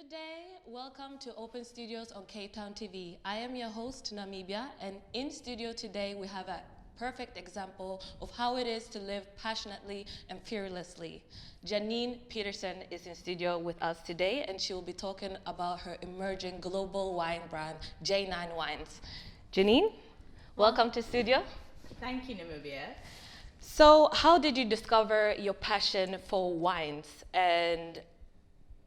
Good day. Welcome to Open Studios on Cape Town TV. I am your host, Namibia, and in studio today we have a perfect example of how it is to live passionately and fearlessly. Janine Peterson is in studio with us today, and she will be talking about her emerging global wine brand, J9 Wines. Janine, welcome to studio. Thank you, Namibia. So, how did you discover your passion for wines, and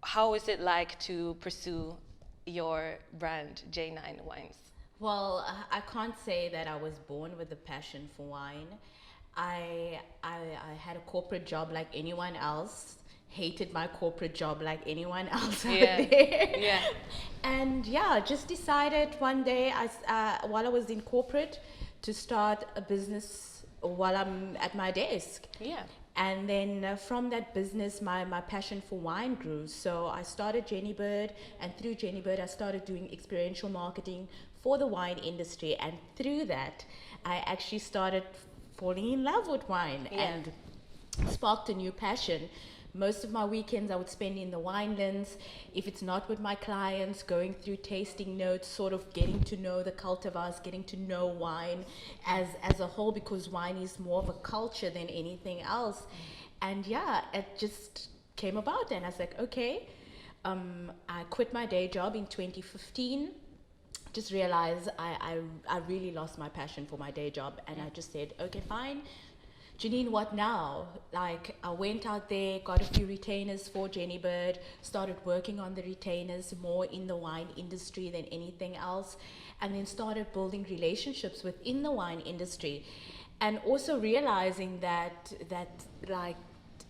how is it like to pursue your brand, J9 Wines? Well, I can't say that I was born with a passion for wine. I had a corporate job like anyone else, hated my corporate job like anyone else out there. Yeah. And yeah, just decided one day, while I was in corporate, to start a business while I'm at my desk. Yeah. And then from that business, my passion for wine grew. So I started Jenny Bird, and through Jenny Bird, I started doing experiential marketing for the wine industry. And through that, I actually started falling in love with wine and sparked a new passion. Most of my weekends I would spend in the winelands. If it's not with my clients, going through tasting notes, sort of getting to know the cultivars, getting to know wine as a whole, because wine is more of a culture than anything else. And yeah, it just came about, and I was like, okay. I quit my day job in 2015. Just realized I really lost my passion for my day job, and I just said, okay, fine. Janine, what now? Like, I went out there, got a few retainers for Jenny Bird, started working on the retainers more in the wine industry than anything else, and then started building relationships within the wine industry, and also realizing that like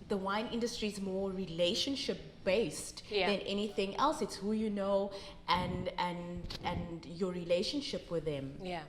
the wine industry is more relationship based than anything else. It's who you know and your relationship with them. Yeah.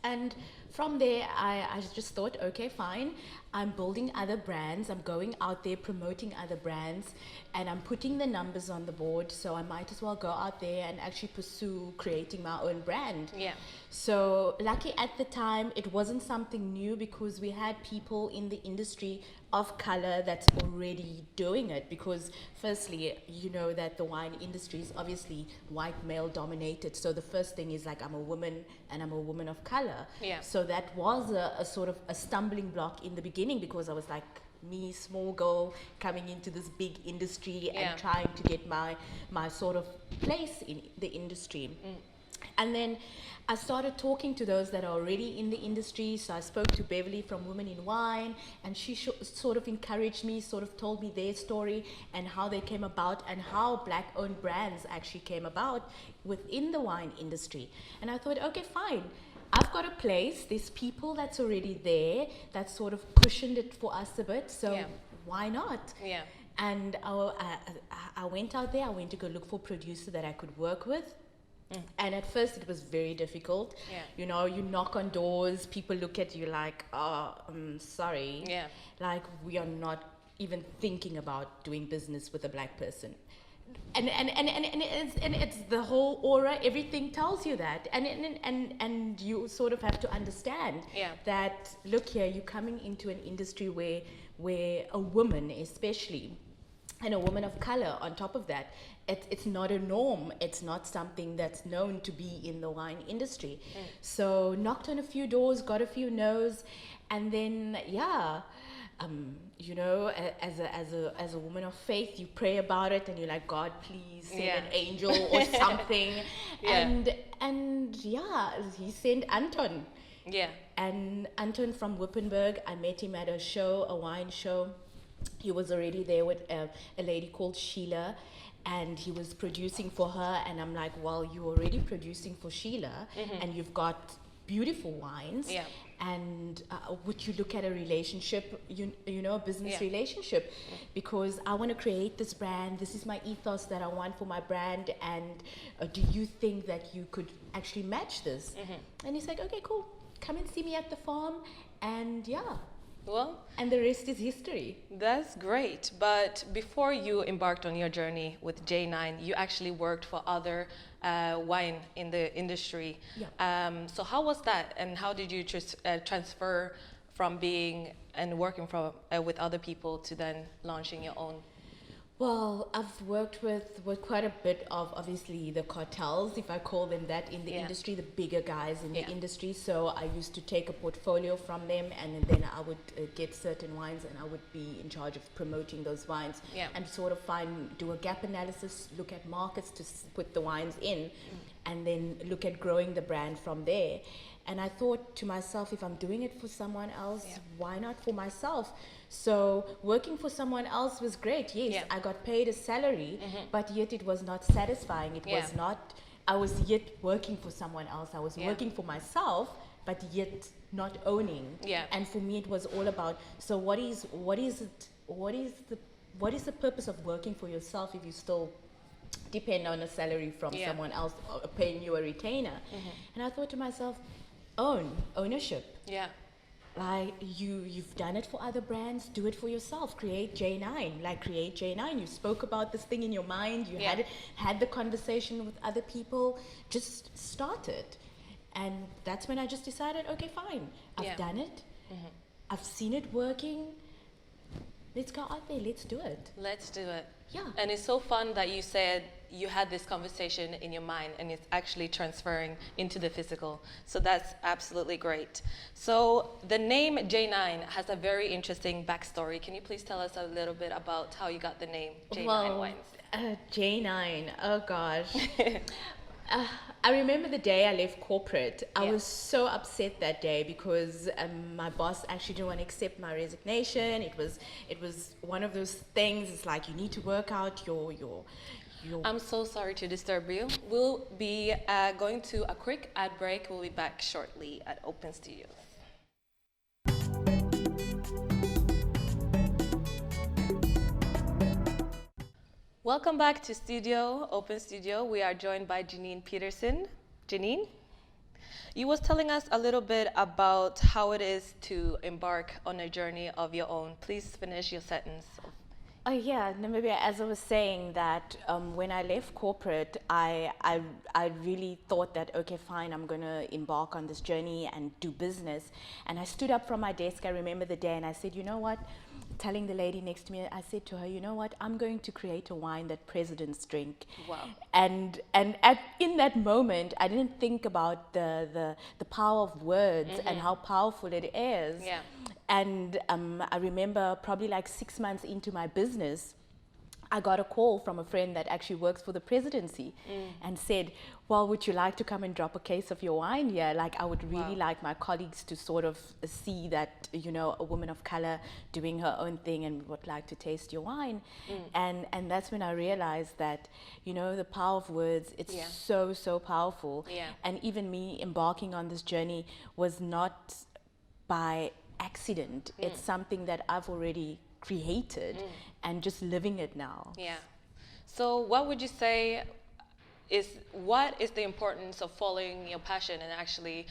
And from there, I just thought, okay, fine. I'm building other brands. I'm going out there promoting other brands, and I'm putting the numbers on the board. So I might as well go out there and actually pursue creating my own brand. Yeah. So lucky at the time, it wasn't something new, because we had people in the industry of color that's already doing it. Because firstly, you know that the wine industry is obviously white male dominated. So the first thing is like, I'm a woman and I'm a woman of color. Yeah. So that was a sort of a stumbling block in the beginning, because I was like, me, small girl, coming into this big industry and trying to get my sort of place in the industry. And then I started talking to those that are already in the industry. So I spoke to Beverly from Women in Wine, and she sort of encouraged me, sort of told me their story and how they came about, and how black-owned brands actually came about within the wine industry. And I thought, okay, fine. I've got a place, there's people that's already there that sort of cushioned it for us a bit, so why not? Yeah. And I went out there, I went to go look for a producer that I could work with. And at first it was very difficult. Yeah. You know, you knock on doors, people look at you like, oh, I'm sorry. Yeah. Like, we are not even thinking about doing business with a black person. And it's the whole aura, everything tells you that, and you sort of have to understand that, look here, you're coming into an industry where a woman especially, and a woman of color on top of that, it's not a norm. It's not something that's known to be in the wine industry. So knocked on a few doors, got a few no's, and then you know, as a woman of faith, you pray about it, and you're like, God, please send an angel or something. And he sent Anton. Yeah. And Anton from Wippenberg, I met him at a show, a wine show. He was already there with a lady called Sheila, and he was producing for her. And I'm like, well, you're already producing for Sheila, and you've got beautiful wines. Yeah. And would you look at a relationship, you know, a business relationship? Because I want to create this brand. This is my ethos that I want for my brand. And do you think that you could actually match this? And he's like, okay, cool. Come and see me at the farm. And and the rest is history. That's great. But before you embarked on your journey with J9, you actually worked for other wine in the industry. Yeah. So how was that, and how did you transfer from being and working with other people to then launching your own? Well, I've worked with quite a bit of obviously the cartels, if I call them that, in the industry, the bigger guys in the industry. So I used to take a portfolio from them, and then I would get certain wines, and I would be in charge of promoting those wines and sort of do a gap analysis, look at markets to put the wines in, and then look at growing the brand from there. And I thought to myself, if I'm doing it for someone else, why not for myself? So working for someone else was great. Yes, I got paid a salary, but yet it was not satisfying. It was not, I was yet working for someone else. I was working for myself, but yet not owning. And for me, it was all about, so what is the purpose of working for yourself if you still depend on a salary from someone else or paying you a retainer? And I thought to myself, ownership. Like you've done it for other brands, do it for yourself. Create J9, like create J9. You spoke about this thing in your mind, you had the conversation with other people, just start it. And that's when I just decided, okay, fine, I've done it, I've seen it working, let's go out there, let's do it. Let's do it. Yeah. And it's so fun that you said you had this conversation in your mind and it's actually transferring into the physical. So that's absolutely great. So the name J9 has a very interesting backstory. Can you please tell us a little bit about how you got the name J9 Wines? J9, oh gosh. I remember the day I left corporate. I was so upset that day because my boss actually didn't want to accept my resignation. It was one of those things. It's like you need to work out your. I'm so sorry to disturb you. We'll be going to a quick ad break. We'll be back shortly at Open Studios. Welcome back to Open Studio. We are joined by Janine Peterson. Janine, you was telling us a little bit about how it is to embark on a journey of your own. Please finish your sentence. Oh yeah, no, maybe as I was saying that when I left corporate, I really thought that, okay, fine, I'm going to embark on this journey and do business. And I stood up from my desk, I remember the day, and I said, you know what? Telling the lady next to me, I said to her, you know what? I'm going to create a wine that presidents drink. Wow. And in that moment, I didn't think about the power of words and how powerful it is. Yeah. And I remember probably like 6 months into my business, I got a call from a friend that actually works for the presidency and said, well, would you like to come and drop a case of your wine here? Like, I would really like my colleagues to sort of see that, you know, a woman of color doing her own thing and would like to taste your wine. And that's when I realized that, you know, the power of words, it's so powerful. And even me embarking on this journey was not by accident. It's something that I've already created and just living it now. Yeah. So what would you say what is the importance of following your passion and actually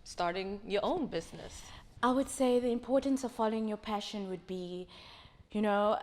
starting your own business? I would say the importance of following your passion would be, you know,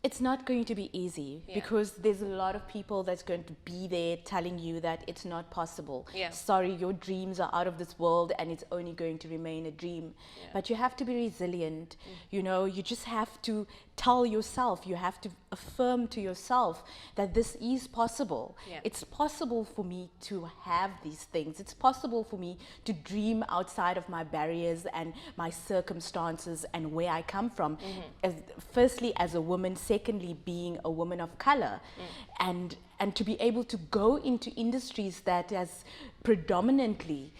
it's not going to be easy because there's a lot of people that's going to be there telling you that it's not possible. Sorry, your dreams are out of this world and it's only going to remain a dream. But you have to be resilient. You know, you just have to tell yourself, you have to affirm to yourself that this is possible. It's possible for me to have these things. It's possible for me to dream outside of my barriers and my circumstances and where I come from. Firstly, as a woman, secondly, being a woman of color, and to be able to go into industries that is predominantly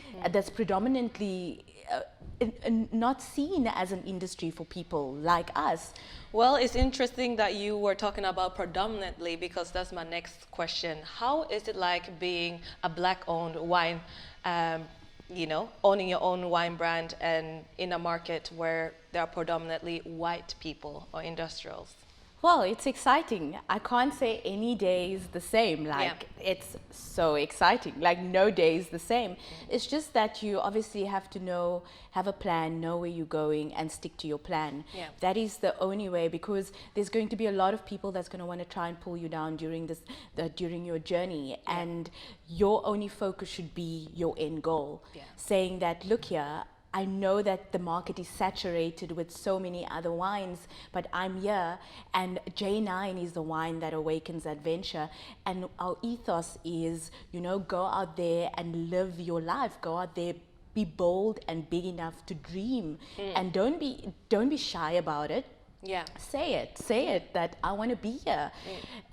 not seen as an industry for people like us. Well, it's interesting that you were talking about predominantly because that's my next question. How is it like being a Black-owned wine, you know, owning your own wine brand and in a market where there are predominantly white people or industrials? Well, it's exciting. I can't say any day is the same. Like, it's so exciting. Like, no day is the same. It's just that you obviously have to have a plan, know where you're going, and stick to your plan. That is the only way, because there's going to be a lot of people that's going to want to try and pull you down during your journey. And your only focus should be your end goal. Saying that, look here, I know that the market is saturated with so many other wines, but I'm here, and J9 is the wine that awakens adventure. And our ethos is, you know, go out there and live your life. Go out there, be bold and big enough to dream, and don't be shy about it. Yeah. Say it that I want to be here.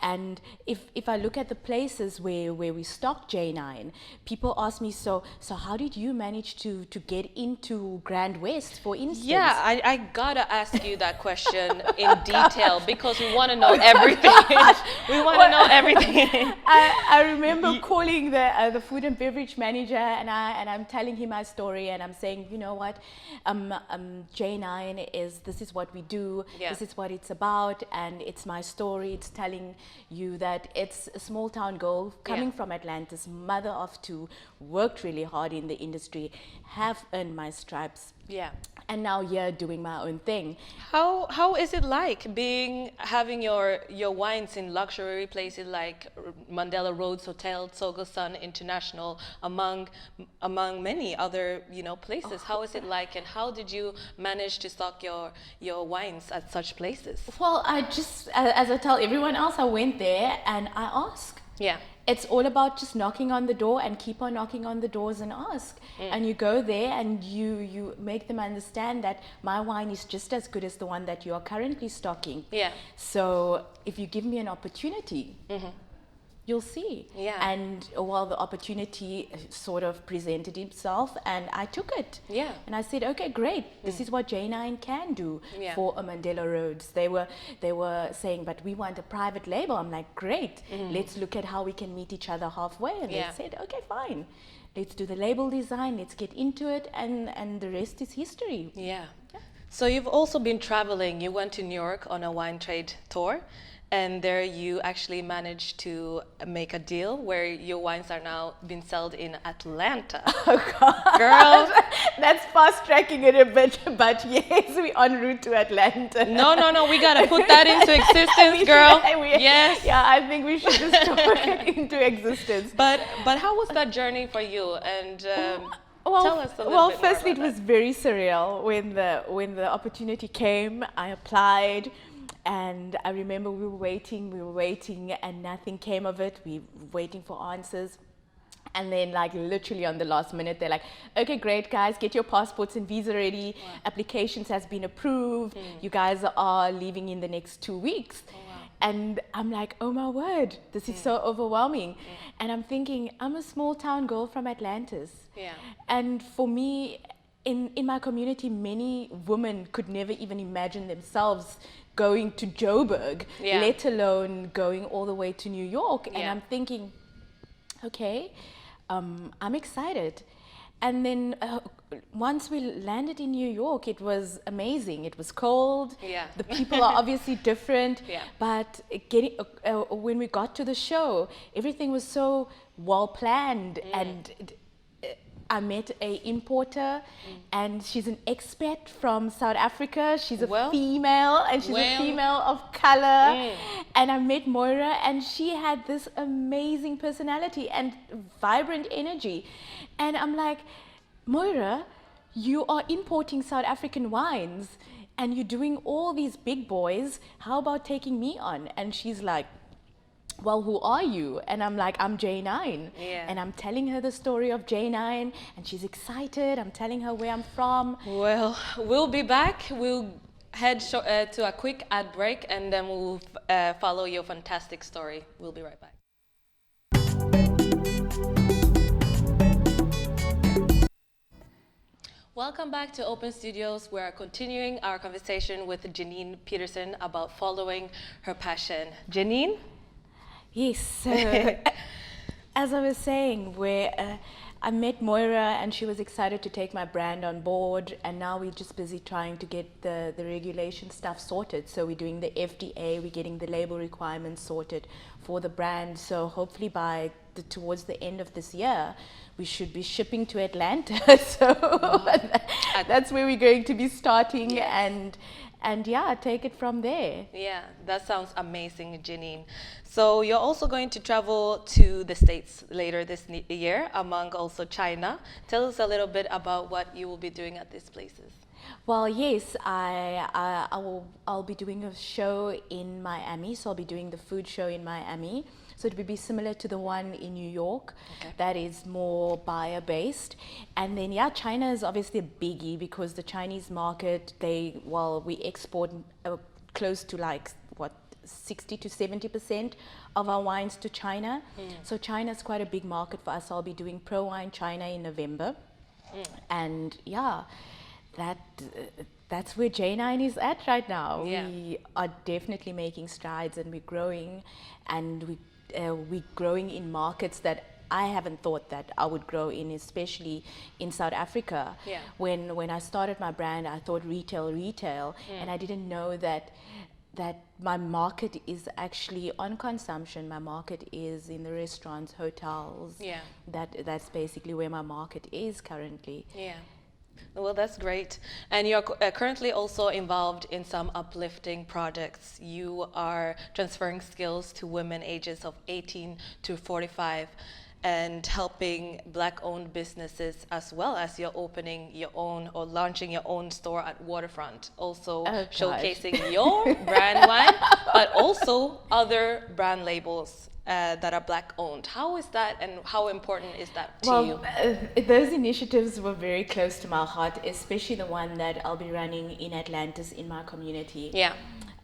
And if I look at the places where we stock J9, people ask me, so how did you manage to get into Grand West, for instance? Yeah, I gotta ask you that question in detail because we want to know everything. We want to know everything. I remember calling the food and beverage manager, and I'm telling him my story, and I'm saying, you know what, J9 this is what we do. Yeah. This is what it's about, and it's my story. It's telling you that it's a small town girl coming from Atlantis, mother of two, worked really hard in the industry, have earned my stripes. Yeah. And now here doing my own thing. How is it like having your wines in luxury places like Mandela Rhodes Hotel, Sogo Sun International, among many other places? How is it like, and how did you manage to stock your wines at such places? Well, I just, as I tell everyone else, I went there and I asked. Yeah. It's all about just knocking on the door and keep on knocking on the doors and ask. And you go there and you make them understand that my wine is just as good as the one that you are currently stocking. Yeah. So if you give me an opportunity, you'll see. Yeah. And well, the opportunity sort of presented itself and I took it. Yeah. And I said, okay, great. This is what J9 can do for a Mandela Rhodes. They were saying, but we want a private label. I'm like, great. Let's look at how we can meet each other halfway. And they said, okay, fine. Let's do the label design. Let's get into it. And the rest is history. Yeah. So you've also been traveling. You went to New York on a wine trade tour. And there you actually managed to make a deal where your wines are now being sold in Atlanta. Oh God. Girl. That's fast tracking it a bit, but yes, we're en route to Atlanta. No, we gotta put that into existence, girl. Yes. Yeah, I think we should just talk it into existence. But how was that journey for you? And tell us a little bit more firstly, about it was very surreal when the opportunity came. I applied. And I remember we were waiting and nothing came of it. We were waiting for answers. And then like literally on the last minute, they're like, okay, great guys, get your passports and visa ready. Wow. Applications has been approved. You guys are leaving in the next 2 weeks. Oh, wow. And I'm like, oh my word, this is so overwhelming. And I'm thinking, I'm a small town girl from Atlantis. Yeah. And for me, in my community, many women could never even imagine themselves going to Joburg, let alone going all the way to New York. And I'm thinking, okay, I'm excited. And then once we landed in New York, it was amazing. It was cold. Yeah. The people are obviously different. Yeah. But when we got to the show, everything was so well planned and I met an importer and she's an expat from South Africa. She's a female and she's a female of color. And I met Moira and she had this amazing personality and vibrant energy. And I'm like, Moira, you are importing South African wines and you're doing all these big boys. How about taking me on? And she's like, well, who are you? And I'm like, I'm J9. Yeah. And I'm telling her the story of J9 and she's excited. I'm telling her where I'm from. Well, we'll be back. We'll head to a quick ad break and then we'll follow your fantastic story. We'll be right back. Welcome back to Open Studios. We are continuing our conversation with Janine Peterson about following her passion. Janine? Yes, as I was saying, I met Moira and she was excited to take my brand on board, and now we're just busy trying to get the regulation stuff sorted. So we're doing the FDA, we're getting the label requirements sorted for the brand. So hopefully by towards the end of this year, we should be shipping to Atlanta. So that's where we're going to be starting. Yes. and yeah, take it from there. Yeah, that sounds amazing, Janine. So you're also going to travel to the States later this year, among also China. Tell us a little bit about what you will be doing at these places. Well, yes, I'll be doing a show in Miami. So I'll be doing the food show in Miami. So it would be similar to the one in New York. Okay. That is more buyer based. And then yeah, China is obviously a biggie because the Chinese market, we export close to like what 60 to 70% of our wines to China. So China is quite a big market for us. I'll be doing Pro Wine China in November. And yeah, that's where J9 is at right now. Yeah. We are definitely making strides, and we're growing, and we're growing in markets that I haven't thought that I would grow in, especially in South Africa. Yeah. When I started my brand, I thought retail, and I didn't know that my market is actually on consumption. My market is in the restaurants, hotels. Yeah. That's basically where my market is currently. Yeah. Well, that's great. And you're currently also involved in some uplifting projects. You are transferring skills to women ages of 18 to 45 and helping Black-owned businesses, as well as you're opening your own or launching your own store at Waterfront, also showcasing your brand wine, but also other brand labels that are Black-owned. How is that, and how important is that to you? Those initiatives were very close to my heart, especially the one that I'll be running in Atlantis in my community. Yeah.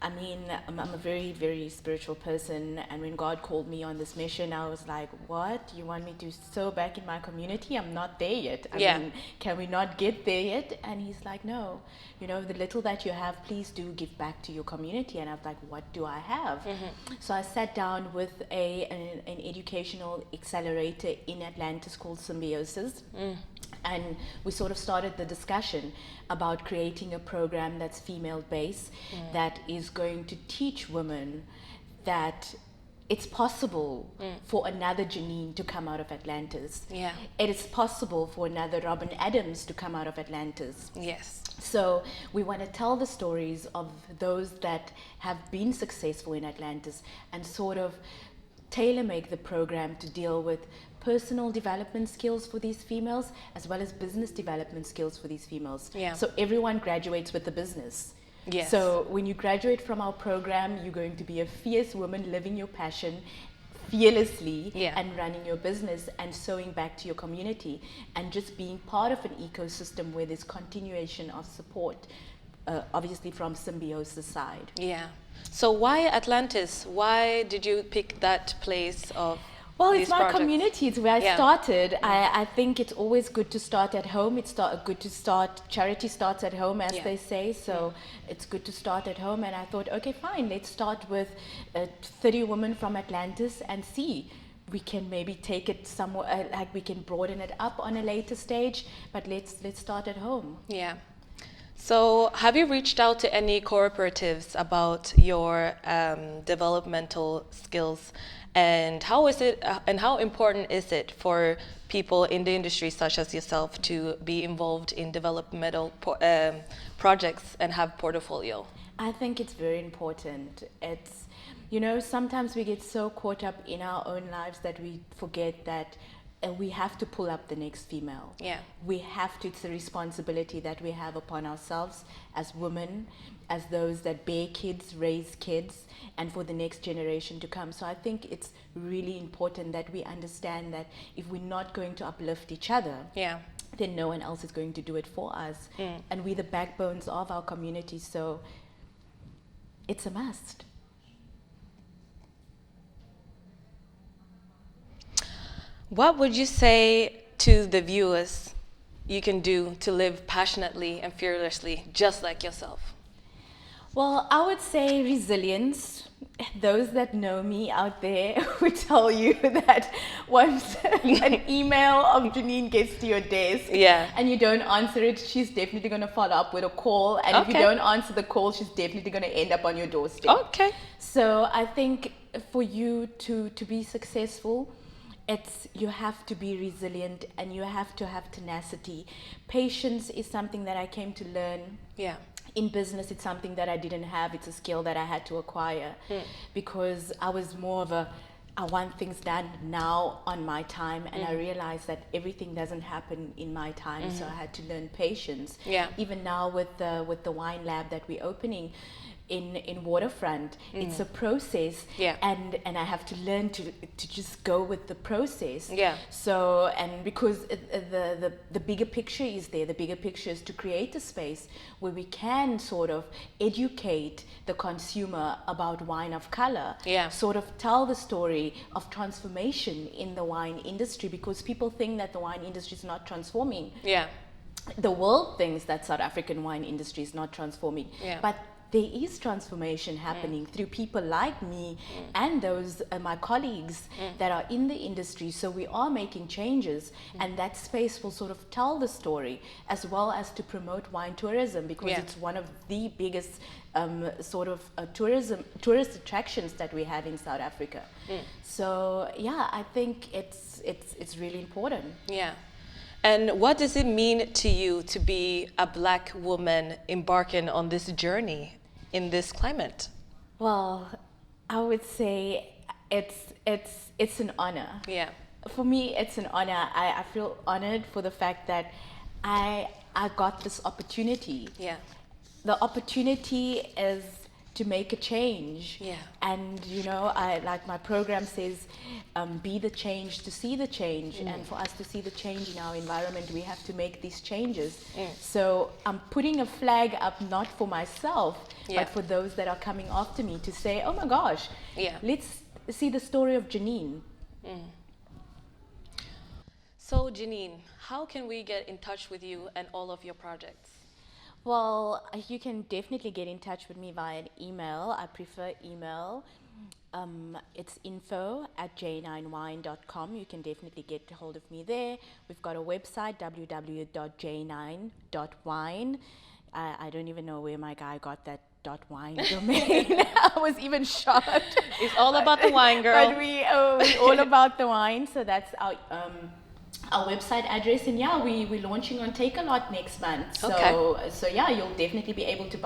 I mean, I'm a very, very spiritual person, and when God called me on this mission, I was like, what? You want me to sow back in my community? I'm not there yet. I mean, can we not get there yet? And he's like, no, the little that you have, please do give back to your community. And I was like, what do I have? So I sat down with an educational accelerator in Atlantis called Symbiosis. And we sort of started the discussion about creating a program that's female-based, that is going to teach women that it's possible for another Janine to come out of Atlantis. Yeah. It is possible for another Robin Adams to come out of Atlantis. Yes. So we want to tell the stories of those that have been successful in Atlantis and sort of tailor-make the program to deal with personal development skills for these females as well as business development skills for these females. Yeah. So everyone graduates with a business. Yes. So when you graduate from our program, you're going to be a fierce woman living your passion fearlessly and running your business and sowing back to your community and just being part of an ecosystem where there's continuation of support, obviously from Symbiosis side. Yeah. So why Atlantis? Why did you pick that place of Well, these it's my projects? community. It's where I started. I think it's always good to start at home. It's good to start, charity starts at home, as they say. So it's good to start at home. And I thought, okay, fine, let's start with 30 women from Atlantis and see. We can maybe take it somewhere, like we can broaden it up on a later stage, but let's start at home. Yeah. So have you reached out to any cooperatives about your developmental skills? And how is it, and how important is it for people in the industry such as yourself to be involved in developmental projects and have portfolio? I think it's very important. It's, sometimes we get so caught up in our own lives that we forget that we have to pull up the next female. Yeah. We have to, it's a responsibility that we have upon ourselves as women, as those that bear kids, raise kids, and for the next generation to come. So I think it's really important that we understand that if we're not going to uplift each other, then no one else is going to do it for us. And we're the backbones of our community, so it's a must. What would you say to the viewers you can do to live passionately and fearlessly, just like yourself? Well, I would say resilience. Those that know me out there would tell you that once an email of Janine gets to your desk and you don't answer it, she's definitely going to follow up with a call. And if you don't answer the call, she's definitely going to end up on your doorstep. Okay. So I think for you to be successful, you have to be resilient and you have to have tenacity. Patience is something that I came to learn in business, it's something that I didn't have. It's a skill that I had to acquire because I was more of a, I want things done now on my time, and I realized that everything doesn't happen in my time. So I had to learn patience. Yeah. Even now with the wine lab that we're opening in Waterfront, it's a process, Yeah. and I have to learn to just go with the process. Yeah. So, and because the bigger picture is there, the bigger picture is to create a space where we can sort of educate the consumer about wine of color, Yeah. sort of tell the story of transformation in the wine industry, because people think that the wine industry is not transforming. Yeah. The world thinks that South African wine industry is not transforming, Yeah. but there is transformation happening through people like me and those my colleagues that are in the industry. So we are making changes, and that space will sort of tell the story as well as to promote wine tourism, because it's one of the biggest sort of tourist attractions that we have in South Africa. So yeah, I think it's really important. Yeah. And what does it mean to you to be a Black woman embarking on this journey in this climate? Well, I would say it's an honor. Yeah. For me, it's an honor. I feel honored for the fact that I got this opportunity. Yeah. The opportunity is to make a change. Yeah. And you know, I like my program says, be the change to see the change. And for us to see the change in our environment, we have to make these changes. So I'm putting a flag up not for myself, but for those that are coming after me, to say, oh my gosh, let's see the story of Janine. So Janine, how can we get in touch with you and all of your projects? Well, you can definitely get in touch with me via an email. I prefer email. It's info@j9wine.com. You can definitely get a hold of me there. We've got a website, www.j9.wine. I don't even know where my guy got that .wine domain. I was even shocked. It's all about the wine, girl. But we all about the wine. So that's our website address, and yeah, we're launching on Take a Lot next month. So yeah, you'll definitely be able to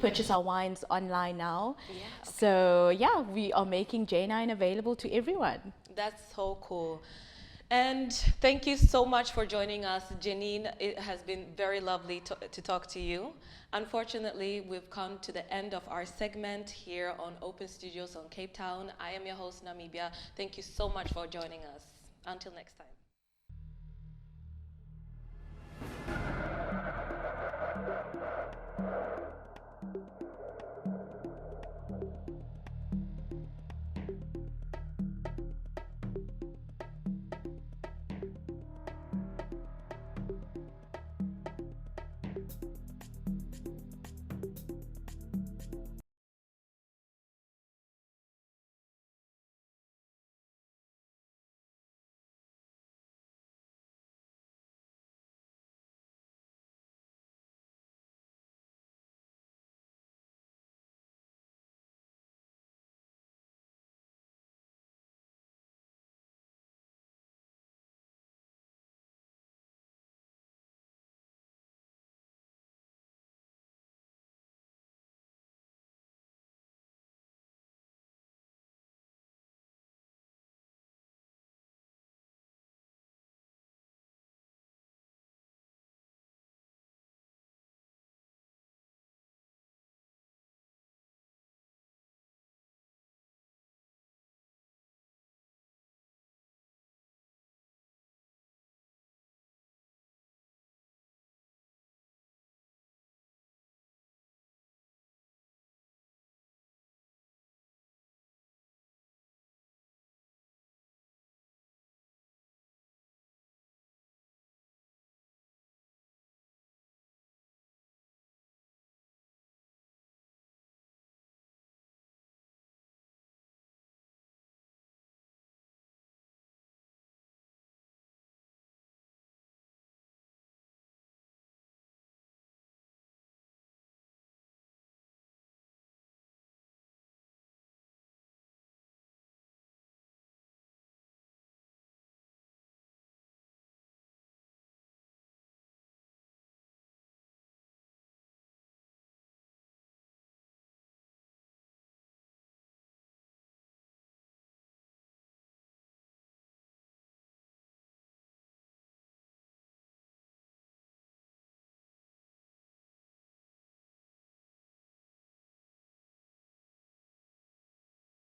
purchase our wines online now. So yeah, we are making J9 available to everyone. That's so cool. And thank you so much for joining us, Janine. It has been very lovely to talk to you. Unfortunately, we've come to the end of our segment here on Open Studios on Cape Town. I am your host, Namibia. Thank you so much for joining us. Until next time.